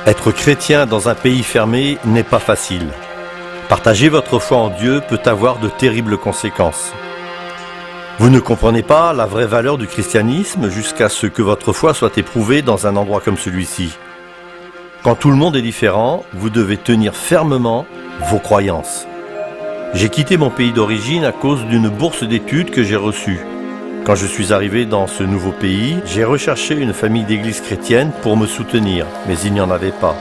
Être chrétien dans un pays fermé n'est pas facile. Partager votre foi en Dieu peut avoir de terribles conséquences. Vous ne comprenez pas la vraie valeur du christianisme jusqu'à ce que votre foi soit éprouvée dans un endroit comme celui-ci. Quand tout le monde est différent, vous devez tenir fermement vos croyances. J'ai quitté mon pays d'origine à cause d'une bourse d'études que j'ai reçue. Quand je suis arrivé dans ce nouveau pays, j'ai recherché une famille d'église chrétienne pour me soutenir, mais il n'y en avait pas.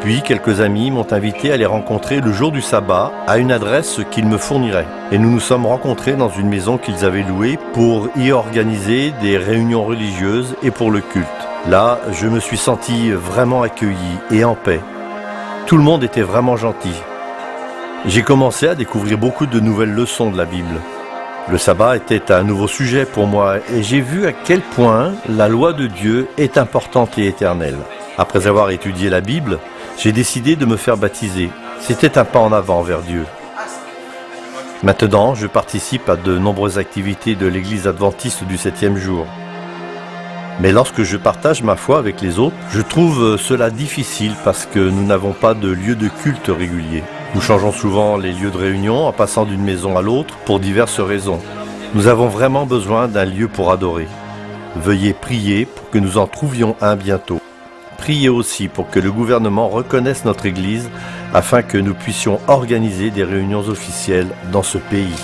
Puis quelques amis m'ont invité à les rencontrer le jour du sabbat à une adresse qu'ils me fourniraient. Et nous nous sommes rencontrés dans une maison qu'ils avaient louée pour y organiser des réunions religieuses et pour le culte. Là, je me suis senti vraiment accueilli et en paix. Tout le monde était vraiment gentil. J'ai commencé à découvrir beaucoup de nouvelles leçons de la Bible. Le sabbat était un nouveau sujet pour moi et j'ai vu à quel point la loi de Dieu est importante et éternelle. Après avoir étudié la Bible, j'ai décidé de me faire baptiser. C'était un pas en avant vers Dieu. Maintenant, je participe à de nombreuses activités de l'Église adventiste du 7e jour. Mais lorsque je partage ma foi avec les autres, je trouve cela difficile parce que nous n'avons pas de lieu de culte régulier. Nous changeons souvent les lieux de réunion en passant d'une maison à l'autre pour diverses raisons. Nous avons vraiment besoin d'un lieu pour adorer. Veuillez prier pour que nous en trouvions un bientôt. Priez aussi pour que le gouvernement reconnaisse notre Église afin que nous puissions organiser des réunions officielles dans ce pays.